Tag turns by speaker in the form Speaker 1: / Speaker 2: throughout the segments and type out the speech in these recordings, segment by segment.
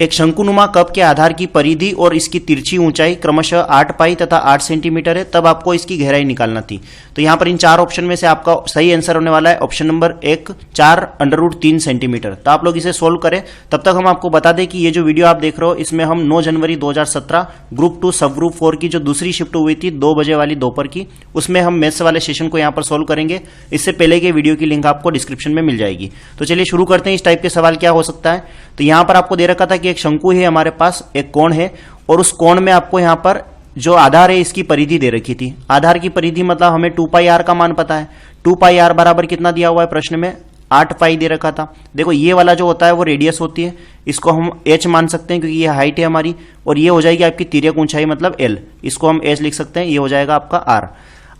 Speaker 1: एक शंकुनुमा कप के आधार की परिधि और इसकी तिरछी ऊंचाई क्रमशः 8 पाई तथा 8 सेंटीमीटर है, तब आपको इसकी गहराई निकालना थी। तो यहां पर इन चार ऑप्शन में से आपका सही आंसर होने वाला है ऑप्शन नंबर 1, 4√3 सेंटीमीटर। तो आप लोग इसे सोल्व करें। तब तक हम आपको बता दें कि ये जो वीडियो आप देख रहे हो इसमें हम 9 जनवरी 2017 ग्रुप 2 सब ग्रुप 4 की जो दूसरी शिफ्ट हुई थी 2 बजे वाली दोपहर की, उसमें हम मैथ्स वाले सेशन को यहाँ पर सोल्व करेंगे। इससे पहले के वीडियो की लिंक आपको डिस्क्रिप्शन में मिल जाएगी। तो चलिए शुरू करते हैं। इस टाइप के सवाल क्या हो सकता है। तो यहां पर आपको दे रखा था कि एक शंकु है हमारे पास, एक कोण है, और उस कोण में आपको यहां पर जो आधार है इसकी परिधि दे रखी थी। आधार की परिधि मतलब हमें 2 पाई आर का मान पता है। 2 पाई आर बराबर कितना दिया हुआ है प्रश्न में, 8 पाई दे रखा था। देखो ये वाला जो होता है वो रेडियस होती है, इसको हम h मान सकते हैं क्योंकि ये हाइट है हमारी, और ये हो जाएगी आपकी तिर्यक ऊंचाई मतलब l, इसको हम h लिख सकते हैं, ये हो जाएगा आपका r।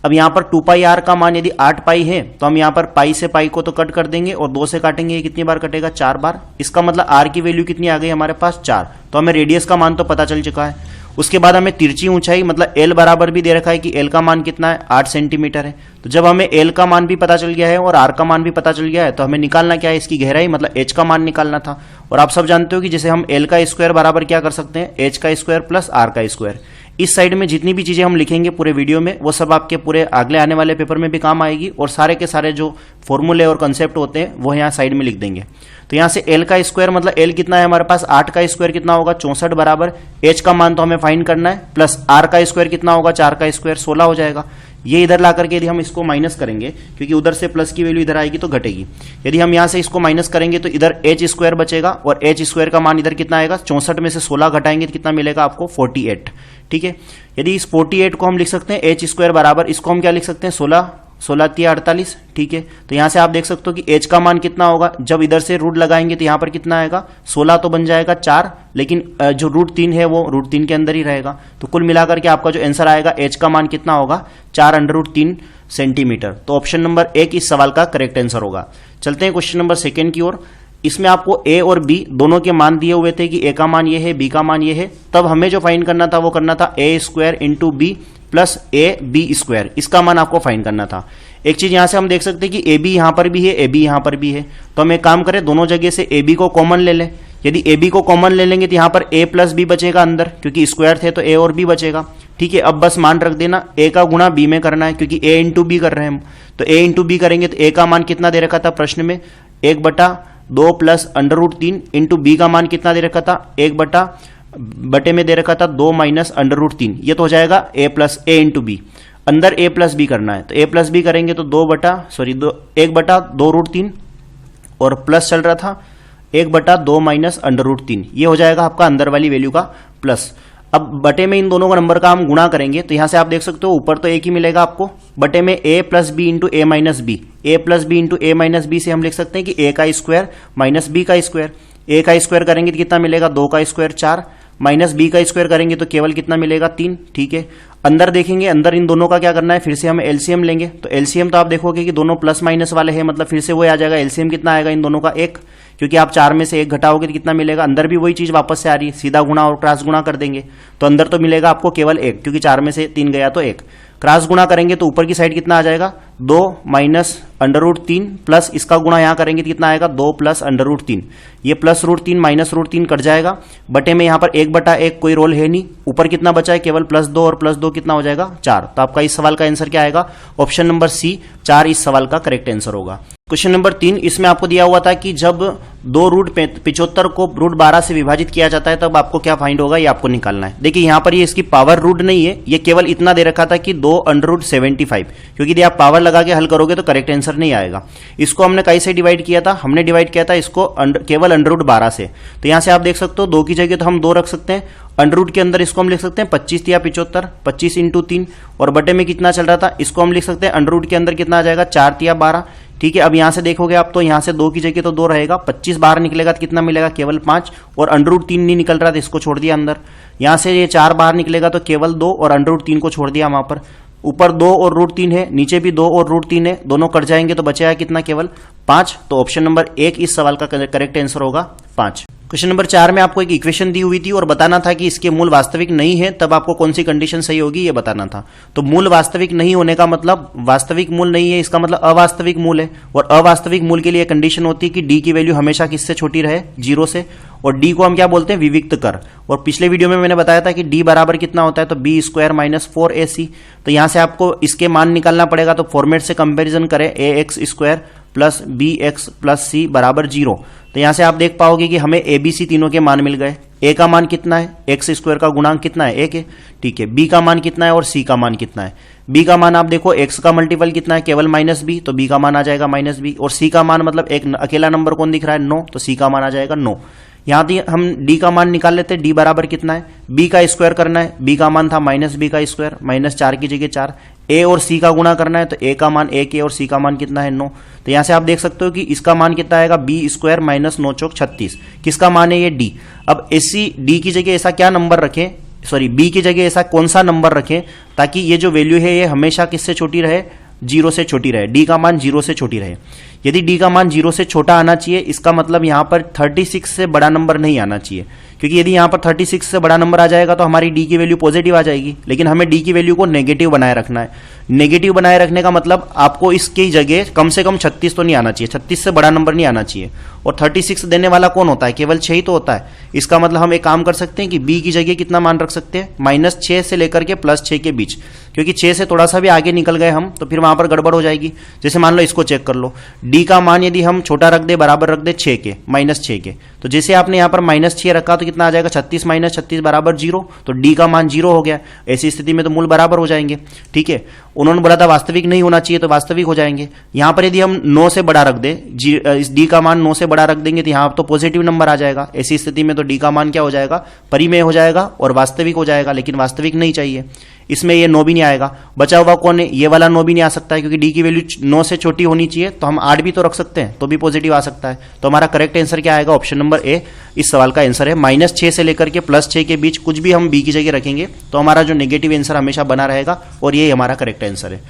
Speaker 1: अब यहाँ पर 2 पाई आर का मान यदि 8 पाई है तो हम यहाँ पर पाई से पाई को तो कट कर देंगे और 2 से काटेंगे, ये कितनी बार कटेगा, 4 बार। इसका मतलब आर की वैल्यू कितनी आ गई हमारे पास, 4। तो हमें रेडियस का मान तो पता चल चुका है। उसके बाद हमें तिरछी ऊंचाई मतलब एल बराबर भी दे रखा है कि एल का मान कितना है, 8 सेंटीमीटर है। तो जब हमें एल का मान भी पता चल गया है और आर का मान भी पता चल गया है तो हमें निकालना क्या है, इसकी गहराई मतलब एच का मान निकालना था। और आप सब जानते हो कि जैसे हम एल का स्क्वायर बराबर क्या कर सकते हैं, एच का स्क्वायर प्लस आर का स्क्वायर। इस साइड में जितनी भी चीजें हम लिखेंगे पूरे वीडियो में वो सब आपके पूरे अगले आने वाले पेपर में भी काम आएगी, और सारे के सारे जो फॉर्मूले और कंसेप्ट होते हैं वो यहाँ साइड में लिख देंगे। तो यहाँ से एल का स्क्वायर मतलब एल कितना है हमारे पास, 8 का स्क्वायर कितना होगा, 64 बराबर एच का मान तो हमें फाइंड करना है, प्लस आर का स्क्वायर कितना होगा, 4 का स्क्वायर 16 हो जाएगा। ये इधर ला करके यदि हम इसको माइनस करेंगे, क्योंकि उधर से प्लस की वैल्यू इधर आएगी तो घटेगी, यदि हम यहाँ से इसको माइनस करेंगे तो इधर एच स्क्वायर बचेगा, और एच स्क्वायर का मान इधर कितना आएगा, 64 में से 16 घटाएंगे तो कितना मिलेगा आपको, 48। ठीक है, यदि इस 48 को हम लिख सकते हैं एच स्क्वायर बराबर, इसको हम क्या लिख सकते हैं, 16 48। ठीक है, तो यहां से आप देख सकते हो कि एच का मान कितना होगा, जब इधर से रूट लगाएंगे तो यहां पर कितना आएगा, 16 तो बन जाएगा 4, लेकिन जो √3 है वो √3 के अंदर ही रहेगा। तो कुल मिलाकर के आपका जो आंसर आएगा एच का मान कितना होगा, 4√3 सेंटीमीटर। तो ऑप्शन नंबर 1 इस सवाल का करेक्ट आंसर होगा। चलते हैं क्वेश्चन नंबर 2 की ओर। इसमें आपको ए और बी दोनों के मान दिए हुए थे कि ए का मान ये है, बी का मान ये है। तब हमें जो फाइंड करना था वो करना था a square into b plus a b square, इसका मान आपको फाइंड करना था। एक चीज यहां से हम देख सकते हैं कि ए बी यहां पर भी है, ए बी यहां पर भी है। तो हम एक काम करें, दोनों जगह से ए बी को कॉमन ले लें। यदि ए बी को कॉमन ले लेंगे तो यहां पर ए प्लस बी बचेगा अंदर, क्योंकि स्क्वायर थे तो ए और बी बचेगा। ठीक है, अब बस मान रख देना, ए का गुणा बी में करना है क्योंकि ए इंटू बी कर रहे हैं हम। तो ए इंटू बी करेंगे तो ए का मान कितना दे रखा था प्रश्न में, 1/2 प्लस √3 इंटू बी का मान कितना दे रखा था, 1/बटे में दे रखा था 2 माइनस √3। ये तो हो जाएगा ए इंटू बी, अंदर ए प्लस बी करना है। तो ए प्लस बी करेंगे तो 1/2 और प्लस चल रहा था 1/2 माइनस √3, ये हो जाएगा आपका अंदर वाली वैल्यू का प्लस। अब बटे में इन दोनों का नंबर का हम गुणा करेंगे तो यहां से आप देख सकते हो ऊपर तो एक ही मिलेगा आपको, बटे में ए प्लस बी इंटू ए माइनस बी, ए प्लस बी इंटू ए माइनस बी से हम लिख सकते हैं कि ए का स्क्वायर माइनस बी का स्क्वायर। ए का स्क्वायर करेंगे तो कितना मिलेगा, 2 का स्क्वायर 4, माइनस बी का स्क्वायर करेंगे तो केवल कितना मिलेगा, 3। ठीक है, अंदर देखेंगे, अंदर इन दोनों का क्या करना है, फिर से हम एलसीएम लेंगे। तो एलसीएम तो आप देखोगे कि दोनों प्लस माइनस वाले हैं, मतलब फिर से वो आ जाएगा। एलसीएम कितना आएगा इन दोनों का, 1, क्योंकि आप 4 में से 1 घटाओगे तो कितना मिलेगा, अंदर भी वही चीज वापस से आ रही है, सीधा गुणा और क्रॉस गुणा कर देंगे तो अंदर तो मिलेगा आपको केवल 1, क्योंकि 4 में से 3 गया तो 1। क्रॉस गुणा करेंगे तो ऊपर की साइड कितना आ जाएगा, 2 माइनस √3 प्लस इसका गुणा यहां करेंगे तो कितना आएगा, 2 प्लस √3। ये प्लस √3 माइनस √3 कट जाएगा, बटे में यहां पर 1/1 कोई रोल है नहीं, ऊपर कितना बचा है, केवल +2 और +2 कितना हो जाएगा, 4। तो आपका इस सवाल का आंसर क्या आएगा, ऑप्शन नंबर सी 4 इस सवाल का करेक्ट आंसर होगा। क्वेश्चन नंबर 3, इसमें आपको दिया हुआ था कि जब 2√75 को √12 से विभाजित किया जाता है तब आपको क्या फाइंड होगा, ये आपको निकालना है। देखिए यहां पर ये इसकी पावर रूट नहीं है, ये केवल इतना दे रखा था कि 2√75, क्योंकि यदि आप पावर लगा के हल करोगे तो करेक्ट आंसर नहीं आएगा। इसको हमने कई से डिवाइड किया था, हमने डिवाइड किया था इसको केवल √12 से। तो यहां से आप देख सकते हो 2 की जगह तो हम 2 रख सकते हैं, अंडर के अंदर इसको हम लिख सकते हैं 25 या 75, 25 इंटू 3, और बटे में कितना चल रहा था, इसको हम लिख सकते हैं अंडर के अंदर कितना आ जाएगा, 4 या 12। ठीक है, अब यहां से देखोगे आप तो यहां से 2 की जगह तो 2 रहेगा, 25 बाहर निकलेगा तो कितना मिलेगा, केवल 5, और √3 नहीं निकल रहा था, इसको छोड़ दिया अंदर। यहां से ये 4 बाहर निकलेगा तो केवल 2, और √3 को छोड़ दिया वहां पर। ऊपर 2 और √3 है, नीचे भी 2 और √3 है, दोनों कट जाएंगे तो बचेगा कितना, केवल 5। तो ऑप्शन नंबर 1 इस सवाल का करेक्ट आंसर होगा 5। क्वेश्चन नंबर 4 में आपको एक इक्वेशन दी हुई थी और बताना था कि इसके मूल वास्तविक नहीं है, तब आपको कौन सी कंडीशन सही होगी ये बताना था। तो मूल वास्तविक नहीं होने का मतलब वास्तविक मूल नहीं है, इसका मतलब अवास्तविक मूल है। और अवास्तविक मूल के लिए कंडीशन होती है कि डी की वैल्यू हमेशा किससे छोटी रहे, 0 से। और डी को हम क्या बोलते हैं, विविक्त कर। और पिछले वीडियो में मैंने बताया था कि डी बराबर कितना होता है, तो बी स्क्वायर माइनस 4ac। तो यहां से आपको इसके मान निकालना पड़ेगा। तो फॉर्मेट से कंपेरिजन करें, a x square plus b x plus c बराबर 0। तो यहां से आप देख पाओगे कि हमें ए बी सी तीनों के मान मिल गए। ए का मान कितना है, एक्स स्क्वायर का गुणांक कितना है, 1 है, ठीक है। बी का मान कितना है और सी का मान कितना है। बी का मान आप देखो, एक्स का मल्टीपल कितना है, केवल माइनस बी, तो बी का मान आ जाएगा माइनस बी। और सी का मान मतलब एक अकेला नंबर कौन दिख रहा है, 9, तो सी का मान आ जाएगा 9। यहां हम डी का मान निकाल लेते हैं। डी बराबर कितना है, बी का स्क्वायर करना है, बी का मान था माइनस बी का स्क्वायर, माइनस 4 की जगह 4। ए और सी का गुणा करना है, तो ए का मान 1 है और सी का मान कितना है, 9। तो यहां से आप देख सकते हो कि इसका मान कितना आएगा, बी स्क्वायर माइनस 9 चौक 36। किसका मान है, ये डी। अब इसी डी की जगह ऐसा क्या नंबर रखें, सॉरी बी की जगह ऐसा कौन सा नंबर रखें ताकि ये जो वैल्यू है ये हमेशा किससे छोटी रहे, 0 से छोटी रहे। डी का मान 0 से छोटी रहे। यदि डी का मान 0 से छोटा आना चाहिए, इसका मतलब यहां पर 36 से बड़ा नंबर नहीं आना चाहिए, क्योंकि यदि यहां पर 36 से बड़ा नंबर आ जाएगा तो हमारी डी की वैल्यू पॉजिटिव आ जाएगी। लेकिन हमें डी की वैल्यू को नेगेटिव बनाए रखना है। नेगेटिव बनाए रखने का मतलब आपको इसकी जगह कम से कम 36 तो नहीं आना चाहिए, 36 से बड़ा नंबर नहीं आना चाहिए। और 36 देने वाला कौन होता है, केवल 6 ही तो होता है। इसका मतलब हम एक काम कर सकते हैं कि बी की जगह कितना मान रख सकते हैं, -6 से लेकर के +6 के बीच, क्योंकि 6 से थोड़ा सा भी आगे निकल गए हम तो फिर वहां पर गड़बड़ हो जाएगी। जैसे मान लो इसको चेक कर लो, डी का मान यदि हम छोटा रख दे, बराबर रख दे 6 के, -6 के, तो जैसे आपने यहां पर -6 रखा तो कितना आ जाएगा, 36 - 36 बराबर 0। तो डी का मान 0 हो गया। ऐसी स्थिति में तो मूल बराबर हो जाएंगे, ठीक है। उन्होंने बोला था वास्तविक नहीं होना चाहिए, तो वास्तविक हो जाएंगे। यहां पर यदि हम 9 से बड़ा रख दे, इस डी का मान 9 से बड़ा रख देंगे तो यहां तो पॉजिटिव नंबर आ जाएगा। ऐसी स्थिति में तो डी का मान क्या हो जाएगा, परिमेय हो जाएगा और वास्तविक हो जाएगा। लेकिन वास्तविक नहीं चाहिए, इसमें ये 9 भी नहीं आएगा। बचा हुआ कौन है, ये वाला 9 भी नहीं आ सकता है, क्योंकि डी की वैल्यू 9 से छोटी होनी चाहिए। तो हम 8 भी तो रख सकते हैं, तो भी पॉजिटिव आ सकता है। तो हमारा करेक्ट आंसर क्या आएगा, ऑप्शन नंबर ए इस सवाल का आंसर है। -6 से लेकर के +6 के बीच कुछ भी हम बी की जगह रखेंगे तो हमारा जो नेगेटिव आंसर हमेशा बना रहेगा, और ये हमारा करेक्ट आंसर है।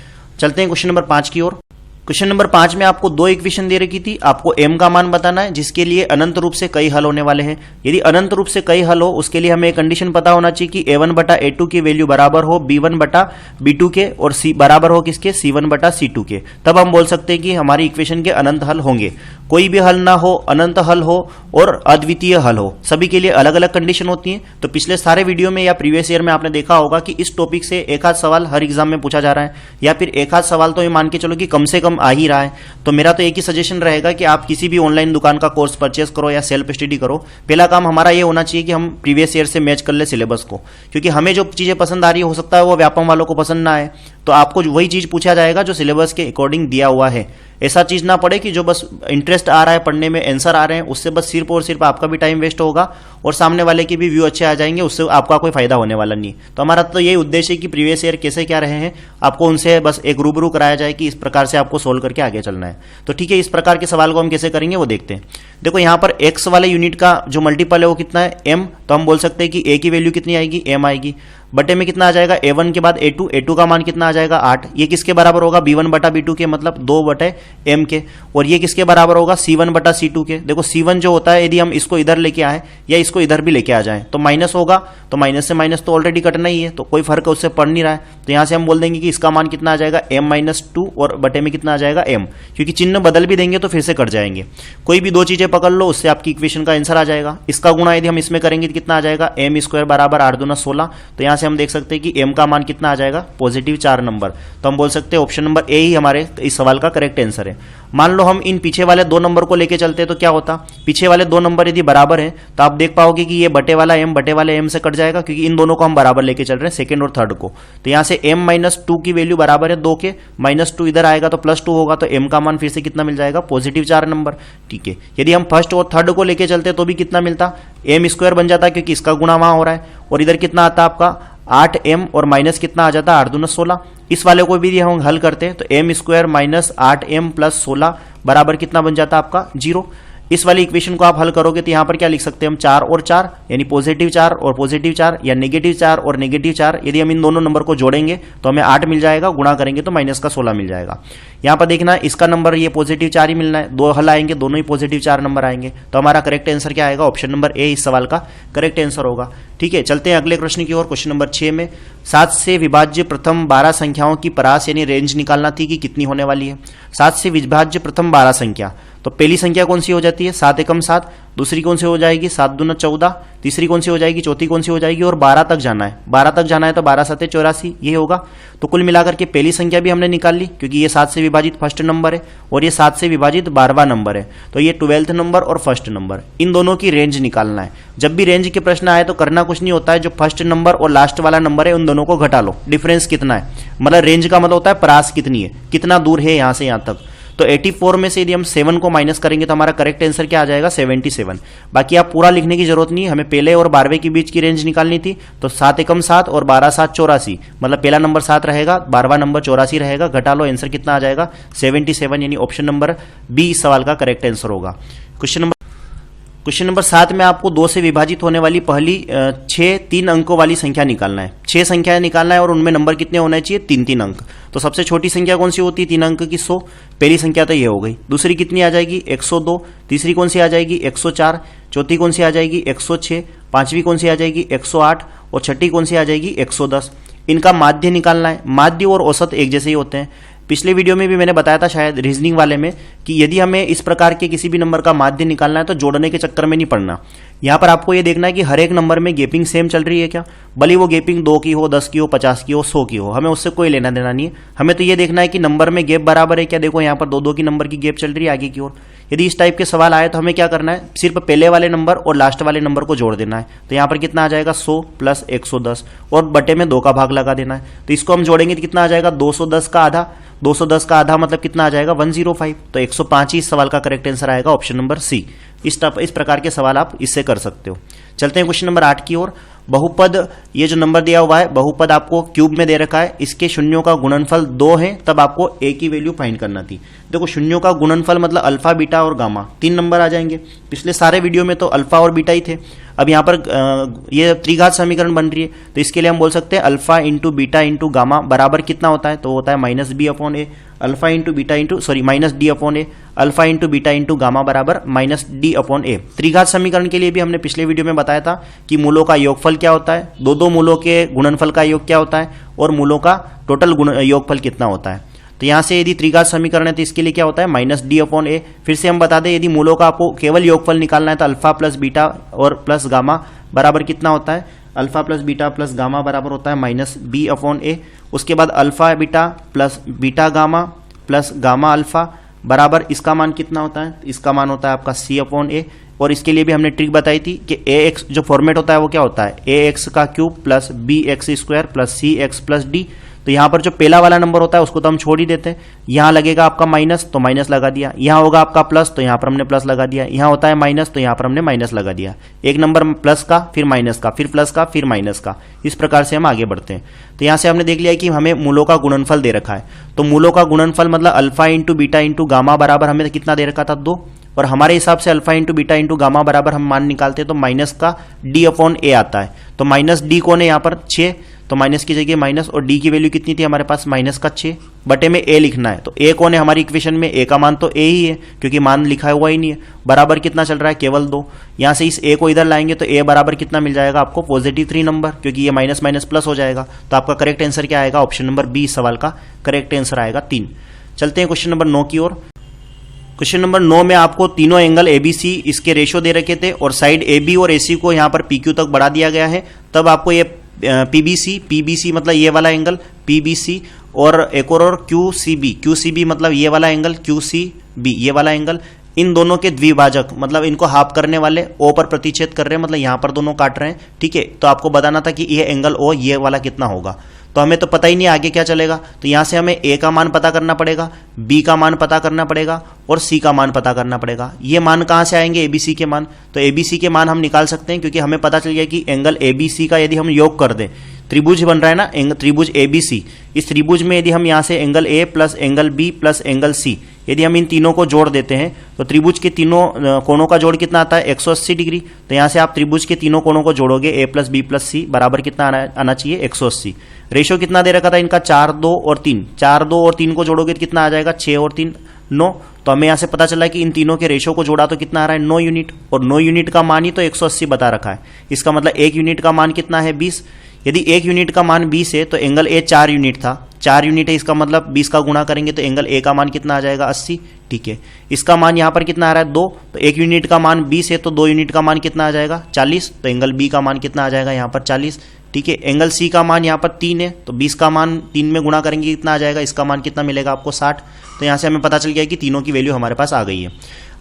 Speaker 1: चलते हैं क्वेश्चन नंबर 5 की ओर। क्वेश्चन नंबर 5 में आपको 2 इक्वेशन दे रखी थी, आपको m का मान बताना है, जिसके लिए अनंत रूप से कई हल होने वाले हैं। यदि अनंत रूप से कई हल हो, उसके लिए हमें एक कंडीशन पता होना चाहिए कि a1 बटा a2 की वैल्यू बराबर हो b1 बटा b2 के, और c बराबर हो किसके, c1 बटा c2 के। तब हम बोल सकते हैं कि हमारी इक्वेशन के अनंत हल होंगे। कोई भी हल ना हो, अनंत हल हो और अद्वितीय हल हो, सभी के लिए अलग अलग कंडीशन होती है। तो पिछले सारे वीडियो में या प्रीवियस ईयर में आपने देखा होगा कि इस टॉपिक से एक आध सवाल हर एग्जाम में पूछा जा रहा है, या फिर एक आध सवाल तो ये मान के चलो कि कम से कम आ ही रहा है। तो मेरा तो एक ही सजेशन रहेगा कि आप किसी भी ऑनलाइन दुकान का कोर्स परचेस करो या सेल्फ स्टडी करो। पहला काम हमारा ये होना चाहिए कि हम प्रीवियस ईयर से मैच कर ले सिलेबस को, क्योंकि हमें जो चीजें पसंद आ रही हो सकता है वो व्यापम वालों को पसंद ना आए, तो आपको वही चीज पूछा जाएगा जो सिलेबस के अकॉर्डिंग दिया हुआ है। ऐसा चीज ना पड़े कि जो बस इंटरेस्ट आ रहा है पढ़ने में, आंसर आ रहे हैं, उससे बस सिर्फ और सिर्फ आपका भी टाइम वेस्ट होगा और सामने वाले के भी व्यू अच्छे आ जाएंगे, उससे आपका कोई फायदा होने वाला नहीं। तो हमारा तो यही उद्देश्य है कि प्रीवियस ईयर कैसे क्या रहे हैं आपको उनसे बस एक रूबरू कराया जाए कि इस प्रकार से आपको सोल्व करके आगे चलना है। तो ठीक है, इस प्रकार के सवाल को हम कैसे करेंगे वो देखते हैं। देखो यहाँ पर x वाले यूनिट का जो मल्टीपल है वो कितना है, m। तो हम बोल सकते हैं कि a की वैल्यू कितनी आएगी, m आएगी। बटे में कितना आ जाएगा, a1 के बाद a2 का मान कितना आ जाएगा, 8। ये किसके बराबर होगा, b1 बटा b2 के, मतलब 2 बटे m के। और ये किसके बराबर होगा, c1 बटा c2 के। देखो c1 जो होता है, यदि हम इसको इधर लेके आए या इसको इधर भी लेके आ जाए तो माइनस होगा, तो माइनस से माइनस तो ऑलरेडी कटना ही है, तो कोई फर्क उससे पड़ नहीं रहा है। तो यहां से हम बोल देंगे कि इसका मान कितना आ जाएगा, m-2, और बटे में कितना आ जाएगा, m, क्योंकि चिन्ह बदल भी देंगे तो फिर से कट जाएंगे। कोई भी 2 चीजें पकड़ लो, उससे आपकी इक्वेशन का आंसर आ जाएगा। इसका गुणा यदि हम इसमें करेंगे तो कितना आ जाएगा, m² बराबर 8 दूना 16। तो यहां से हम देख सकते हैं कि m का मान कितना आ जाएगा, पॉजिटिव 4 नंबर। तो हम बोल सकते हैं ऑप्शन नंबर ए ही हमारे इस सवाल का करेक्ट आंसर है। मान लो हम इन पीछे वाले 2 नंबर को लेके चलते तो क्या होता, पीछे वाले 2 नंबर यदि बराबर हैं तो आप देख पाओगे कि ये बटे वाला m बटे वाले m से कट जाएगा, क्योंकि इन दोनों को हम बराबर लेके चल रहे हैं, सेकंड और थर्ड को। तो यहां से m-2 की वैल्यू बराबर है 2 के, -2 इधर आएगा तो +2 होगा, तो m का मान फिर से कितना मिल जाएगा, पॉजिटिव 4 नंबर। ठीक है, यदि हम फर्स्ट और थर्ड को लेके चलते तो भी कितना मिलता, m² बन जाता, क्योंकि इसका गुणा वहां हो रहा है। और इधर कितना आता आपका 8m और माइनस कितना आ जाता, 8 दूना 16। इस वाले को भी हम हल करते हैं तो m² - 8m + 16 बराबर कितना बन जाता आपका 0। इस वाली इक्वेशन को आप हल करोगे तो यहां पर क्या लिख सकते हैं हम 4 और 4 यानी पॉजिटिव 4 और पॉजिटिव 4 या नेगेटिव 4 और नेगेटिव 4। यदि हम इन दोनों नंबर को जोड़ेंगे तो हमें 8 मिल जाएगा, गुणा करेंगे तो माइनस का 16 मिल जाएगा। यहां पर देखना इसका नंबर ये पॉजिटिव 4 ही मिलना है, दो हल आएंगे दोनों ही पॉजिटिव 4 नंबर आएंगे। तो हमारा करेक्ट आंसर क्या आएगा? ऑप्शन नंबर ए इस सवाल का करेक्ट आंसर होगा। ठीक है, चलते हैं अगले प्रश्न की ओर। क्वेश्चन नंबर 6 में 7 से विभाज्य प्रथम 12 संख्याओं की परास यानी रेंज निकालना थी कि कितनी होने वाली है। 7 से विभाज्य प्रथम 12 संख्या, तो पहली संख्या कौन सी हो जाती है? 7 एकम 7। दूसरी कौन सी हो जाएगी? 7 दूना 14। तीसरी कौन सी हो जाएगी? चौथी कौन सी हो जाएगी? और 12 तक जाना है, 12 तक जाना है तो 12 7 84 ये होगा। तो कुल मिलाकर के पहली संख्या भी हमने निकाल ली क्योंकि ये 7 से विभाजित फर्स्ट नंबर है और ये 7 से विभाजित 12वां नंबर है, तो ये 12th नंबर और फर्स्ट नंबर, इन दोनों की रेंज निकालना है। जब भी रेंज के प्रश्न आए तो करना कुछ नहीं होता है, जो फर्स्ट नंबर और लास्ट वाला नंबर है उन दोनों को घटा लो, डिफरेंस कितना है, मतलब रेंज का मतलब होता है परास कितनी है, कितना दूर है यहां से यहां तक। तो 84 में से यदि हम 7 को माइनस करेंगे तो हमारा करेक्ट आंसर क्या आ जाएगा? 77। बाकी आप पूरा लिखने की जरूरत नहीं है, हमें पहले और 12वें के बीच की रेंज निकालनी थी। तो 7 एकम 7 और 12 7 84, मतलब पहला नंबर 7 रहेगा, 12वां नंबर 84 रहेगा, घटा लो आंसर कितना आ जाएगा? 77, यानी ऑप्शन नंबर बी इस सवाल का करेक्ट आंसर होगा। क्वेश्चन नंबर 7 में आपको 2 से विभाजित होने वाली पहली 6 3 अंकों वाली संख्या निकालना है। 6 संख्याएं निकालना है और उनमें नंबर कितने होने चाहिए? 3 3 अंक। तो सबसे छोटी संख्या कौन सी होती है 3 अंक की? 100। पहली संख्या तो ये हो गई। दूसरी कितनी आ जाएगी? 102। तीसरी कौन सी आ जाएगी? 104। चौथी कौन सी आ जाएगी? 106। पांचवी कौन सी आ जाएगी? 108। और छठी कौन सी आ जाएगी? 110। इनका माध्य निकालना है। माध्य और औसत एक जैसे ही होते हैं। पिछले वीडियो में भी मैंने बताया था शायद रीजनिंग वाले में कि यदि हमें इस प्रकार के किसी भी नंबर का माध्य निकालना है तो जोड़ने के चक्कर में नहीं पड़ना। यहां पर आपको ये देखना है कि हर एक नंबर में गैपिंग सेम चल रही है क्या, भले वो गैपिंग 2 की हो, 10 की हो, 50 की हो, 100 की हो, हमें उससे कोई लेना देना नहीं है। हमें तो ये देखना है कि नंबर में गैप बराबर है क्या। देखो यहाँ पर 2 की नंबर की गैप चल रही है आगे की ओर। यदि इस टाइप के सवाल आए तो हमें क्या करना है? सिर्फ पहले वाले नंबर और लास्ट वाले नंबर को जोड़ देना है। तो यहाँ पर कितना आ जाएगा? 100 प्लस 110 और बटे में 2 का भाग लगा देना है। तो इसको हम जोड़ेंगे तो कितना आ जाएगा? 210 का आधा। 210 का आधा मतलब कितना आ जाएगा? 105। तो 105 ही इस सवाल का करेक्ट आंसर आएगा, ऑप्शन नंबर सी। इस प्रकार के सवाल आप इससे कर सकते हो। चलते हैं क्वेश्चन नंबर 8 की ओर। बहुपद, ये जो नंबर दिया हुआ है बहुपद आपको क्यूब में दे रखा है, इसके शून्यों का गुणनफल 2 है, तब आपको ए की वैल्यू फाइंड करना थी। देखो शून्यों का गुणनफल मतलब अल्फा बीटा और गामा 3 नंबर आ जाएंगे। पिछले सारे वीडियो में तो अल्फा और बीटा ही थे। अब यहाँ पर ये त्रिघात समीकरण बन रही है तो इसके लिए हम बोल सकते हैं alpha into beta into gamma बराबर कितना होता है? तो होता है minus b upon a. Alpha into beta into minus d upon a. Alpha into beta into gamma बराबर माइनस डी अपॉन ए। त्रिघात समीकरण के लिए भी हमने पिछले वीडियो में बताया था कि मूलों का योगफल क्या होता है, दो मूलों के गुणनफल का योग क्या होता है और मूलों का टोटल योगफल कितना होता है। तो यहां से यदि त्रिघात समीकरण है तो इसके लिए क्या होता है? माइनस डी अपॉन ए। फिर से हम बता दें यदि मूलों का आपको केवल योगफल निकालना है तो अल्फा प्लस बीटा और प्लस गामा बराबर कितना होता है? Alpha plus beta plus gamma बराबर होता है माइनस बी अपॉन ए। उसके बाद alpha beta plus beta gamma plus gamma alpha बराबर इसका मान कितना होता है? इसका मान होता है आपका सी अपॉन ए। और इसके लिए भी हमने ट्रिक बताई थी कि ए एक्स जो फॉर्मेट होता है वो क्या होता है? ए एक्स का cube plus b x square plus c x plus d. तो यहां पर जो पहला वाला नंबर होता है उसको तो हम छोड़ ही देते हैं। यहां लगेगा आपका माइनस तो माइनस लगा दिया, यहां होगा आपका प्लस तो यहां पर हमने प्लस लगा दिया, यहां होता है माइनस तो यहां पर हमने माइनस लगा दिया। एक नंबर प्लस का, फिर माइनस का, फिर प्लस का, फिर माइनस का, इस प्रकार से हम आगे बढ़ते हैं। तो यहां से हमने देख लिया कि हमें मूलों का गुणनफल दे रखा है। तो मूलों का गुणनफल मतलब alpha into beta into gamma बराबर हमें कितना दे रखा था? 2। और हमारे हिसाब से alpha into beta into gamma बराबर हम मान निकालते हैं तो माइनस का डी अपॉन ए आता है। तो माइनस डी कौन है यहाँ पर? 6। तो माइनस की जगह माइनस और डी की वैल्यू कितनी थी हमारे पास? माइनस का 6 बटे में ए लिखना है। तो ए कौन है हमारी इक्वेशन में? ए का मान तो ए ही है क्योंकि मान लिखा हुआ ही नहीं है। बराबर कितना चल रहा है? केवल 2। यहां से इस ए को इधर लाएंगे तो ए बराबर कितना मिल जाएगा आपको? पॉजिटिव 3 नंबर, क्योंकि ये माइनस माइनस प्लस हो जाएगा। तो आपका करेक्ट आंसर क्या आएगा? ऑप्शन नंबर बी सवाल का करेक्ट आंसर आएगा 3। चलते हैं क्वेश्चन नंबर 9 की ओर। क्वेश्चन नंबर 9 में आपको तीनों एंगल एबीसी इसके रेशो दे रखे थे और साइड एबी और एसी को यहां पर पीक्यू तक बढ़ा दिया गया है। तब आपको ये पीबीसी मतलब ये वाला एंगल पीबीसी और एक और क्यूसीबी मतलब ये वाला एंगल क्यूसीबी, ये वाला एंगल, इन दोनों के द्विभाजक मतलब इनको हाफ करने वाले ओ पर प्रतिच्छेद कर रहे हैं, मतलब यहां पर दोनों काट रहे हैं। ठीक है, तो आपको बताना था कि ये एंगल ओ ये वाला कितना होगा। तो हमें तो पता ही नहीं आगे क्या चलेगा। तो यहां से हमें ए का मान पता करना पड़ेगा, बी का मान पता करना पड़ेगा और सी का मान पता करना पड़ेगा। ये मान कहां से आएंगे? एबीसी के मान। तो एबीसी के मान हम निकाल सकते हैं क्योंकि हमें पता चल गया कि एंगल एबीसी का यदि हम योग कर दें, त्रिभुज बन रहा है ना त्रिभुज एबीसी, इस त्रिभुज में यदि हम यहां से angle A plus angle B plus angle C यदि हम इन तीनों को जोड़ देते हैं तो त्रिभुज के तीनों कोणों का जोड़ कितना आता है 180 डिग्री। तो यहां से आप त्रिभुज के तीनों कोणों को जोड़ोगे a plus B plus c बराबर कितना आना चाहिए 180। रेशो कितना दे रखा था इनका 4 2 और 3, 4 2 और 3 को जोड़ोगे तो कितना आ जाएगा 6 और 3 9। तो हमें यहां से पता चला कि इन तीनों के रेशो को जोड़ा तो कितना आ रहा है 9 यूनिट, और 9 यूनिट का मान ही तो 180 बता रखा है। इसका मतलब 1 यूनिट का मान कितना है 20। यदि 1 यूनिट का मान 20 है तो एंगल ए 4 यूनिट था, 4 यूनिट है, इसका मतलब 20 का गुणा करेंगे तो एंगल ए का मान कितना आ जाएगा 80। ठीक है, इसका मान यहां पर कितना आ रहा है 2, तो 1 यूनिट का मान 20 है तो 2 यूनिट का मान कितना आ जाएगा 40। तो एंगल बी का मान कितना आ जाएगा यहां पर 40। ठीक है, एंगल सी का मान यहां पर 3 है तो 20 का मान 3 में गुणा करेंगे कितना आ जाएगा, इसका मान कितना मिलेगा आपको 60। तो यहां से हमें पता चल गया कि तीनों की वैल्यू हमारे पास आ गई है।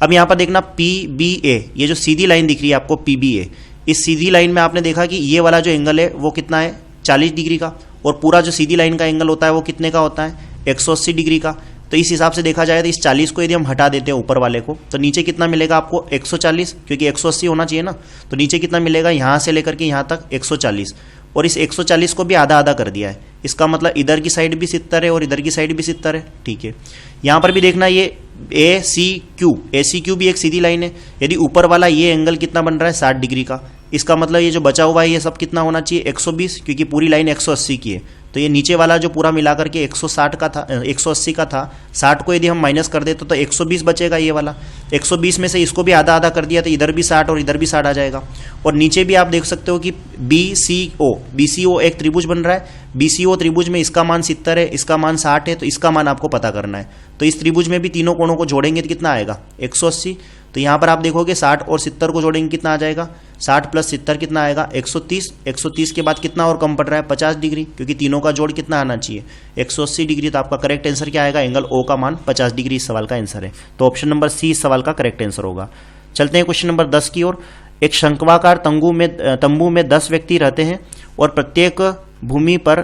Speaker 1: अब यहां पर देखना पी बी ए, ये जो सीधी लाइन दिख रही है आपको पी बी ए, इस सीधी लाइन में आपने देखा कि ये वाला जो एंगल है वो कितना है 40 डिग्री का, और पूरा जो सीधी लाइन का एंगल होता है वो कितने का होता है 180 डिग्री का। तो इस हिसाब से देखा जाए तो इस 40 को यदि हम हटा देते हैं ऊपर वाले को तो नीचे कितना मिलेगा आपको 140, क्योंकि 180 होना चाहिए ना, तो नीचे कितना मिलेगा यहां से लेकर के यहां तक 140, और इस 140 को भी आधा आधा कर दिया है। इसका मतलब इधर की साइड भी 70 है और इधर की साइड भी 70 है। ठीक है, यहां पर भी देखना ये ए सी क्यू भी एक सीधी लाइन है। यदि ऊपर वाला ये एंगल कितना बन रहा है 60 डिग्री का, इसका मतलब ये जो बचा हुआ है ये सब कितना होना चाहिए 120, क्योंकि पूरी लाइन 180 की है। तो ये नीचे वाला जो पूरा मिलाकर के 160 का था 180 का था, 60 को यदि हम माइनस कर देते तो 120 बचेगा ये वाला। 120 में से इसको भी आधा आधा कर दिया तो इधर भी 60 और इधर भी 60 आ जाएगा। और नीचे भी आप देख सकते हो कि BCO एक त्रिभुज बन रहा है। BCO त्रिभुज में इसका मान 70 है, इसका मान 60 है, तो इसका मान आपको पता करना है। तो इस त्रिभुज में भी तीनों कोणों को जोड़ेंगे तो कितना आएगा 180। तो यहां पर आप देखोगे 60 और 70 को जोड़ेंगे कितना आ जाएगा 60 प्लस 70 कितना आएगा 130। 130 के बाद कितना और कम पड़ रहा है 50 डिग्री, क्योंकि तीनों का जोड़ कितना आना चाहिए 180 डिग्री। तो आपका करेक्ट आंसर क्या आएगा, एंगल ओ का मान 50 डिग्री इस सवाल का आंसर है। तो ऑप्शन नंबर सी इस सवाल का करेक्ट आंसर होगा। चलते हैं क्वेश्चन नंबर 10 की ओर। एक शंक्वाकार तंबू में 10 व्यक्ति रहते हैं और प्रत्येक भूमि पर,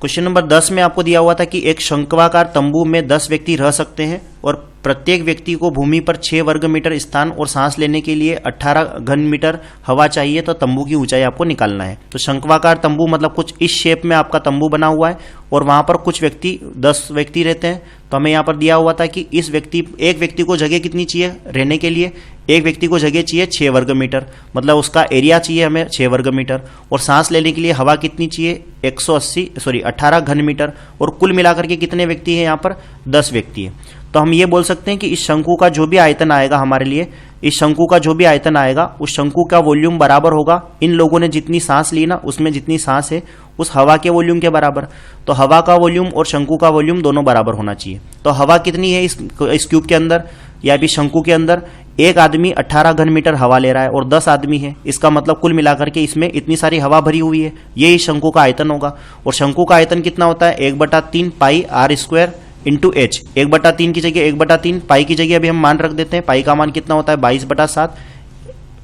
Speaker 1: क्वेश्चन नंबर 10 में आपको दिया हुआ था कि एक शंक्वाकार तंबू में 10 व्यक्ति रह सकते हैं और प्रत्येक व्यक्ति को भूमि पर 6 वर्ग मीटर स्थान और सांस लेने के लिए 18 घन मीटर हवा चाहिए, तो तंबू की ऊंचाई आपको निकालना है। तो शंक्वाकार तंबू मतलब कुछ इस शेप में आपका तंबू बना हुआ है और वहां पर कुछ व्यक्ति 10 व्यक्ति रहते हैं। तो हमें यहाँ पर दिया हुआ था कि एक व्यक्ति को जगह कितनी चाहिए रहने के लिए, एक व्यक्ति को जगह चाहिए 6 वर्ग मीटर, मतलब उसका एरिया चाहिए हमें 6 वर्ग मीटर, और सांस लेने के लिए हवा कितनी चाहिए 18 घन मीटर, और कुल मिलाकर के कितने व्यक्ति हैं यहाँ पर 10 व्यक्ति है। तो हम ये बोल सकते हैं कि इस शंकु का जो भी आयतन आएगा हमारे लिए, इस शंकु का जो भी आयतन आएगा उस शंकु का वॉल्यूम बराबर होगा इन लोगों ने जितनी सांस ली ना, उसमें जितनी सांस है उस हवा के वॉल्यूम के बराबर। तो हवा का वॉल्यूम और शंकु का वॉल्यूम दोनों बराबर होना चाहिए। तो हवा कितनी है इस क्यूब के अंदर या भी शंकु के अंदर, एक आदमी 18 घन मीटर हवा ले रहा है और 10 आदमी है, इसका मतलब कुल मिलाकर के इसमें इतनी सारी हवा भरी हुई है, यही शंकु का आयतन होगा। और शंकु का आयतन कितना होता है 1/3 पाई आर स्क्वायर इंटू एच। 1/3 की जगह 1/3 पाई की जगह अभी हम मान रख देते हैं। पाई का मान कितना होता है 22/7।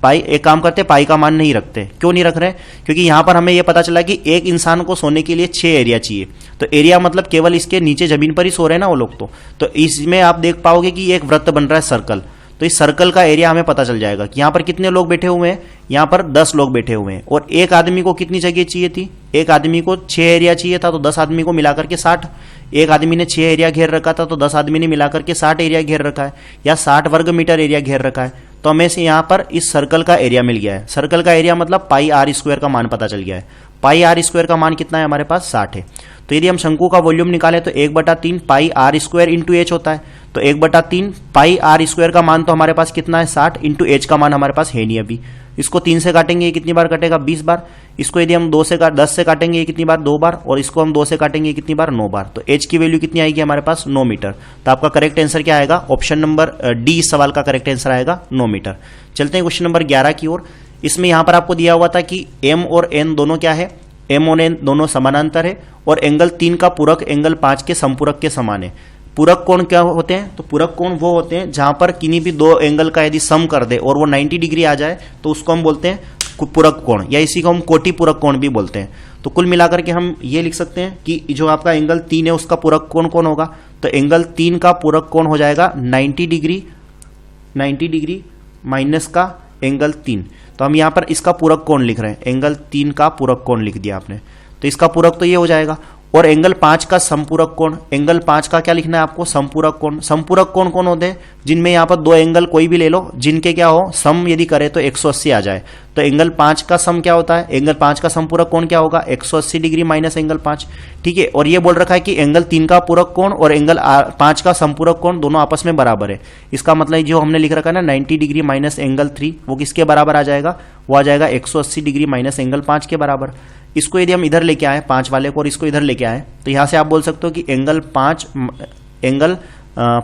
Speaker 1: पाई एक काम करते हैं, पाई का मान नहीं रखते। क्यों नहीं रख रहे, क्योंकि यहां पर हमें यह पता चला कि एक इंसान को सोने के लिए 6 एरिया चाहिए। तो एरिया मतलब केवल इसके नीचे जमीन पर ही सो रहे हैं ना वो लोग। तो इसमें आप देख पाओगे कि एक वृत्त बन रहा है सर्कल, तो इस सर्कल का एरिया हमें पता चल जाएगा कि यहां पर कितने लोग बैठे हुए हैं, यहां पर 10 लोग बैठे हुए हैं। और एक आदमी को कितनी जगह चाहिए थी, एक आदमी को 6 एरिया चाहिए था, तो 10 आदमी को मिलाकर के 60। एक आदमी ने 6 एरिया घेर रखा था तो 10 आदमी ने मिलाकर के 60 एरिया घेर रखा है, या 60 वर्ग मीटर एरिया घेर रखा है। तो हमें से यहां पर इस सर्कल का एरिया मिल गया है। सर्कल का एरिया मतलब पाई आर स्क्वायर का मान पता चल गया है। पाई आर स्क्वायर का मान कितना है हमारे पास 60 है। तो यदि हम शंकु का वॉल्यूम निकालें तो 1/3 पाई आर स्क्वायर इंटू एच होता है। तो 1/3 पाई आर स्क्वायर का मान तो हमारे पास कितना है 60, इंटू एच का मान हमारे पास है नहीं अभी। इसको 3 से काटेंगे, ये कितनी बार कटेगा 20 बार। इसको यदि हम 10 से काटेंगे, ये कितनी बार 2 बार, और इसको हम 2 से काटेंगे, ये कितनी बार 9 बार। तो एच की वैल्यू कितनी आएगी हमारे पास 9 मीटर। तो आपका करेक्ट आंसर क्या आएगा, ऑप्शन नंबर डी इस सवाल का करेक्ट आंसर आएगा 9 मीटर। चलते हैं क्वेश्चन नंबर 11 की ओर। इसमें यहां पर आपको दिया हुआ था कि एम और एन दोनों क्या है, एम और एन दोनों समानांतर है और एंगल 3 का पूरक एंगल 5 के संपूरक के समान है। पूरक कोण क्या होते हैं, तो पूरक कोण वो होते हैं जहां पर किन्हीं भी 2 एंगल का यदि सम कर दे और वो 90 डिग्री आ जाए तो उसको हम बोलते हैं पूरक कोण, या इसी को हम कोटि पूरक कोण भी बोलते हैं। तो कुल मिलाकर के हम ये लिख सकते हैं कि जो आपका एंगल 3 है उसका पूरक कोण कौन होगा, तो एंगल 3 का पूरक कोण हो जाएगा 90 डिग्री माइनस का एंगल 3। तो हम यहां पर इसका पूरक कोण लिख रहे हैं, एंगल 3 का पूरक कोण लिख दिया आपने, तो इसका पूरक तो ये हो जाएगा। और एंगल 5 का समपूरक कोण। एंगल 5 का क्या लिखना है आपको? समपूरक कोण। समपूरक कोण कौन होते हैं? जिनमें यहां पर दो एंगल कोई भी ले लो, जिनके क्या हो, सम यदि करे तो 180 आ जाए। तो एंगल 5 का सम क्या होता है? एंगल 5 का समपूरक कोण क्या होगा? 180 डिग्री माइनस एंगल 5। ठीक है, और ये बोल रखा है कि एंगल 3 का पूरक कोण और एंगल 5 का समपूरक कोण दोनों आपस में बराबर है। इसका मतलब जो हमने लिख रखा है ना 90 डिग्री माइनस एंगल 3, वो किसके बराबर आ जाएगा? वो आ जाएगा 180 डिग्री माइनस एंगल 5 के बराबर। इसको यदि हम इधर लेके आए 5 वाले को और इसको इधर लेके आए, तो यहां से आप बोल सकते हो कि एंगल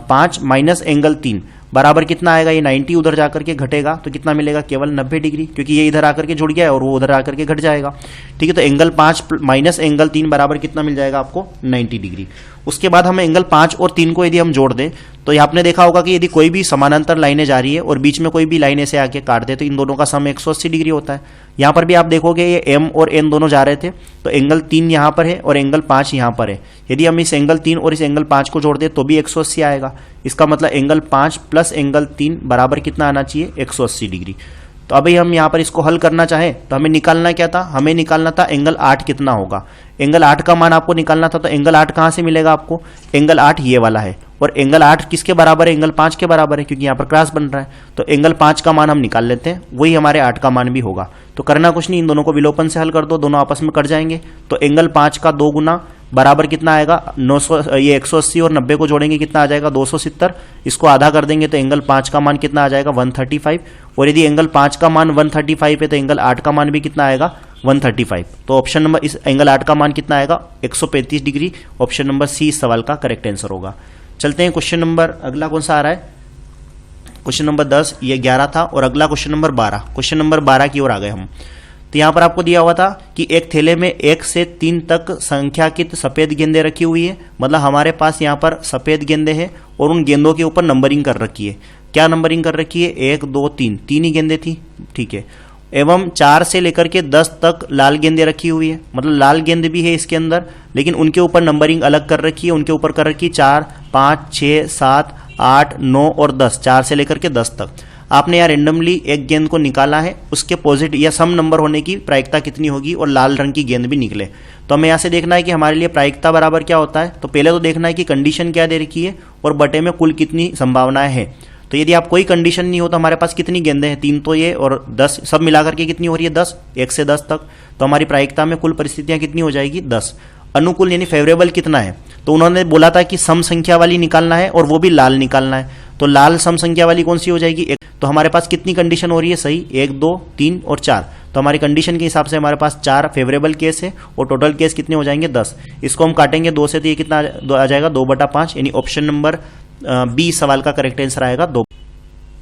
Speaker 1: 5 माइनस एंगल 3 बराबर कितना आएगा? ये 90 उधर जाकर के घटेगा तो कितना मिलेगा? केवल 90 डिग्री, क्योंकि ये इधर आकर के जुड़ गया है और वो उधर आकर के घट जाएगा। ठीक है, तो एंगल 5 माइनस एंगल 3 बराबर कितना मिल जाएगा आपको? 90 डिग्री। उसके बाद हमें एंगल 5 और 3 को यदि हम जोड़ दें तो आपने देखा होगा कि यदि कोई भी समानांतर लाइनें जा रही है और बीच में कोई भी लाइन ऐसे आके काट दे तो इन दोनों का सम 180 डिग्री होता है। यहां पर भी आप देखोगे ये एम और एन दोनों जा रहे थे, तो एंगल 3 यहां पर है और एंगल 5 यहां पर है। यदि हम इस एंगल 3 और इस एंगल 5 को जोड़ दें तो भी 180 आएगा। इसका मतलब एंगल 5 प्लस एंगल 3 बराबर कितना आना चाहिए? 180 डिग्री। तो अभी हम यहां पर इसको हल करना चाहें तो हमें निकालना क्या था? हमें निकालना था एंगल 8 कितना होगा। एंगल 8 का मान आपको निकालना था, तो एंगल 8 कहां से मिलेगा आपको? एंगल 8 ये वाला है, और एंगल 8 किसके बराबर है? एंगल 5 के बराबर है, क्योंकि यहां पर क्रॉस बन रहा है। तो एंगल 5 का मान हम निकाल लेते हैं, वही हमारे 8 का मान भी होगा। तो करना कुछ नहीं, इन दोनों को विलोपन से हल कर दो, दोनों आपस में कट जाएंगे। तो एंगल 5 का 2 गुना बराबर कितना आएगा? 900, ये 180 और 90 को जोड़ेंगे कितना आ जाएगा? 270। इसको आधा कर देंगे तो एंगल 5 का मान कितना आ जाएगा? 135। और यदि एंगल 5 का मान 135 है तो एंगल 8 का मान भी कितना आएगा? 135। तो ऑप्शन नंबर, इस एंगल 8 का मान कितना आएगा? 135 डिग्री। ऑप्शन नंबर सी इस सवाल का करेक्ट आंसर होगा। चलते हैं क्वेश्चन नंबर, अगला कौन सा आ रहा है? क्वेश्चन नंबर 10, ये 11 था, और अगला क्वेश्चन नंबर 12। क्वेश्चन नंबर 12 की ओर आ गए हम। तो यहां पर आपको दिया हुआ था कि एक थैले में 1 से 3 तक संख्याकित सफेद गेंदें रखी हुई है। मतलब हमारे पास यहां पर सफेद गेंदें हैं और उन गेंदों के ऊपर नंबरिंग कर रखी है। क्या नंबरिंग कर रखी है? 1 2 3, 3 ही गेंदें थी। ठीक है, एवं 4 से लेकर के 10 तक लाल गेंदें रखी हुई है। मतलब लाल गेंद भी है इसके अंदर, लेकिन उनके ऊपर नंबरिंग अलग कर रखी है। उनके ऊपर कर रखी है 4 5 6 7 8 9 और 10, 4 से लेकर के 10 तक। आपने यहाँ रेंडमली एक गेंद को निकाला है, उसके पॉजिटिव या सम नंबर होने की प्रायिकता कितनी होगी, और लाल रंग की गेंद भी निकले। तो हमें यहाँ से देखना है कि हमारे लिए प्रायिकता बराबर क्या होता है। तो पहले तो देखना है कि कंडीशन क्या दे रखी है और बटे में कुल कितनी संभावनाएं हैं। तो यदि आप कोई कंडीशन नहीं हो तो हमारे पास कितनी गेंदें हैं? 3 तो ये और 10, सब मिलाकर के कितनी हो रही है? 10, 1 से 10 तक। तो हमारी प्रायिकता में कुल परिस्थितियां कितनी हो जाएगी? 10। अनुकूल यानी फेवरेबल कितना है? तो उन्होंने बोला था कि सम संख्या वाली निकालना है और वो भी लाल निकालना है। तो लाल सम संख्या वाली कौन सी हो जाएगी? 1। तो हमारे पास कितनी कंडीशन हो रही है सही? 1 2 3 और 4। तो हमारी कंडीशन के हिसाब से हमारे पास 4 फेवरेबल केस है और टोटल केस कितने हो जाएंगे? 10। इसको हम काटेंगे 2 से तो ये कितना आ जाएगा? 2/5। यानी ऑप्शन नंबर बी सवाल का करेक्ट आंसर आएगा 2।